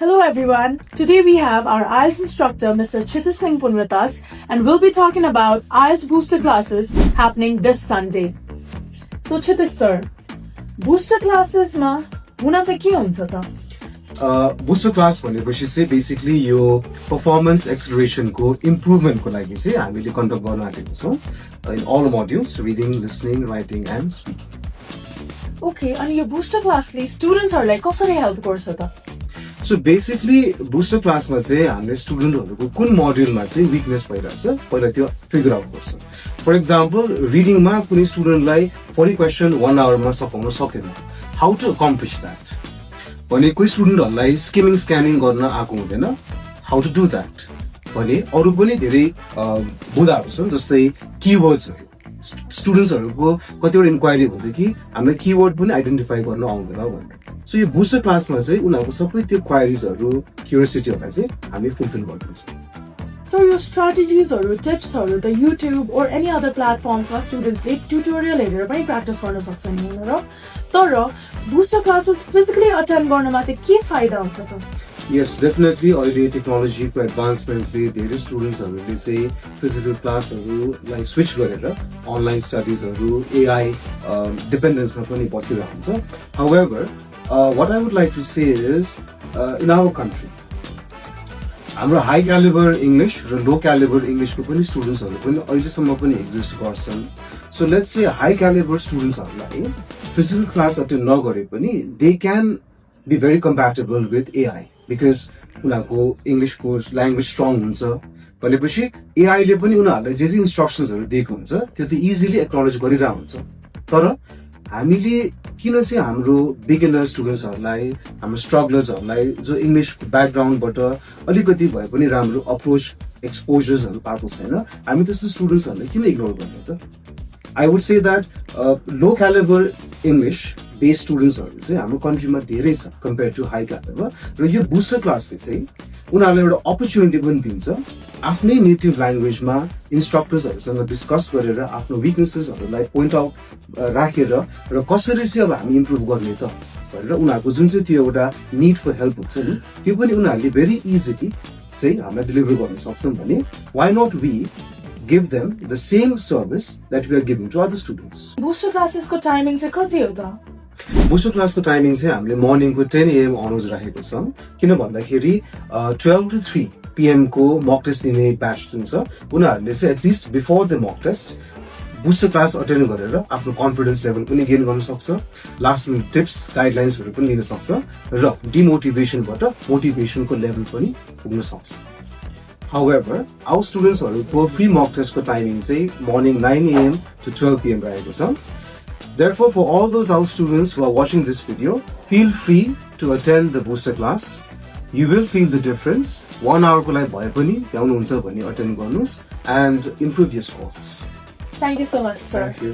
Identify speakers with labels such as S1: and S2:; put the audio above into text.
S1: Hello everyone. Today we have our IELTS instructor Mr. Chitta Singh Pun with us and we'll be talking about IELTS booster classes happening this Sunday. So Chitta sir, booster classes ma huna चाहिँ के हुन्छ त?
S2: Booster class भनेपछि चाहिँ basically यो performance एक्सलरेसनको इम्प्रुभमेन्टको लागि चाहिँ हामीले कन्डक्ट गर्न आँटेको छौँ in all modules reading listening writing and speaking.
S1: Okay, अनि यो बुस्टर क्लासले स्टुडेन्ट्सहरूलाई कसरी हेल्प गर्छ त?
S2: सो बेसिकली बुस्टर क्लासमा चाहिँ हामीले स्टुडेन्टहरूको कुन मोड्युलमा चाहिँ विकनेस भइरहेछ पहिला त्यो फिगर आउट गर्छ. फर इक्जाम्पल रिडिङमा कुनै स्टुडेन्टलाई 40 क्वेसन 1 आवरमा सकाउन सकेन, हाउ टु अकम्प्लिस द्याट. भने कोही स्टुडेन्टहरूलाई स्किमिङ स्क्यानिङ गर्न आएको हुँदैन, हाउ टु डु द्याट. भने अरू पनि धेरै बुदाहरू छन् जस्तै किवर्ड्सहरू. स्टुडेन्ट्सहरूको कतिवटा इन्क्वायरी हुन्छ कि हामीलाई किवर्ड पनि आइडेन्टिफाई गर्न आउँदैन भनेर. सो यो बुस्टर क्लासमा चाहिँ उनीहरूको सबै त्यो क्वायरिजहरू क्युरियोसिटीहरूलाई चाहिँ हामी फुलफिल गरिदिन्छौँ.
S1: So your strategiesहरू टिप्सहरू त YouTube or any other platformमा स्टुडेन्ट्सले ट्युटोरियल हेरेर पनि प्र्याक्टिस गर्न सक्छन् र तर बुस्टर क्लासेस फिजिकली अटेन्ड गर्नमा चाहिँ के फाइदा हुन्छ त?
S2: यस, डेफिनेटली अहिले टेक्नोलोजीको एडभान्समेन्टले धेरै स्टुडेन्ट्सहरूले चाहिँ फिजिकल क्लासहरूलाई स्विच गरेर अनलाइन स्टडिजहरू एआई डिपेन्डेन्समा पनि बसिरहेको हुन्छ. However what I would like to say is in our country हाम्रो हाई क्यालिबर इङ्ग्लिस र लो क्यालिबर इङ्ग्लिसको पनि स्टुडेन्ट्सहरू पनि अहिलेसम्म पनि एक्जिस्ट गर्छन्. So let's say high calibre स्टुडेन्ट्सहरूलाई फिजिकल क्लास अटेन्ड नगरे पनि they can be very compatible with AI because उनीहरूको इङ्ग्लिसको ल्याङ्ग्वेज स्ट्रङ हुन्छ. भनेपछि एआईले पनि उनीहरूलाई जे जे इन्स्ट्रक्सन्सहरू दिएको हुन्छ त्यो त इजिली एक्नोलेज गरिरहेको हुन्छ. तर हामीले किन चाहिँ हाम्रो बिगिनर स्टुडेन्ट्सहरूलाई हाम्रो स्ट्रगलर्सहरूलाई जो इङ्ग्लिस ब्याकग्राउन्डबाट अलिकति भए पनि राम्रो अप्रोच एक्सपोजर्सहरू पाएको छैन, हामी त्यस्तो स्टुडेन्ट्सहरूलाई किन इग्नोर गर्ने त? I would say that low calibre English based स्टुडेन्ट्सहरू चाहिँ हाम्रो कन्ट्रीमा धेरै छ कम्पेयर टु हाई क्यालिबर. र यो बुस्टर क्लासले चाहिँ उनीहरूलाई एउटा अपर्च्युनिटी पनि दिन्छ आफ्नै नेटिभ ल्याङ्ग्वेजमा इन्स्ट्रक्टर्सहरूसँग डिस्कस गरेर आफ्नो विकनेसेसहरूलाई पोइन्ट आउट राखेर र कसरी चाहिँ अब हामी इम्प्रुभ गर्ने त भनेर उनीहरूको जुन चाहिँ त्यो एउटा निड फर हेल्प हुन्छ नि त्यो पनि उनीहरूले भेरी इजिली चाहिँ हामीलाई डेलिभर गर्न सक्छन्. भने why not we give them the same service that we are giving to other students.
S1: Booster क्लासेसको टाइमिङ चाहिँ कति हो त?
S2: बुस्टर क्लासको टाइमिङ चाहिँ हामीले मर्निङको 10 AM अनर्स राखेको छौँ. किन भन्दाखेरि 12 to 3 PM को मक टेस्ट दिने ब्याच जुन छ उनीहरूले चाहिँ at least before the mock test booster class attend गरेर आफ्नो कन्फिडेन्स लेभल पनि गेन गर्न सक्छ, लास्ट मिनट टिप्स गाइडलाइन्सहरू पनि लिन सक्छ र डिमोटिभेसनबाट मोटिभेसनको लेभल पनि पुग्न सक्छ. However, our स्टुडेन्ट्सहरूको फ्री मक टेस्टको टाइमिङ चाहिँ मर्निङ 9 AM to 12 PM रहेको छ. Therefore, for all those our students who are watching this video, feel free to attend the booster class. You will feel the difference. 1 hour को लागि भए पनि भ्याउनुहुन्छ भने अटेन्ड गर्नुहोस् and improve your scores.
S1: Thank you so much, sir.
S2: Thank you.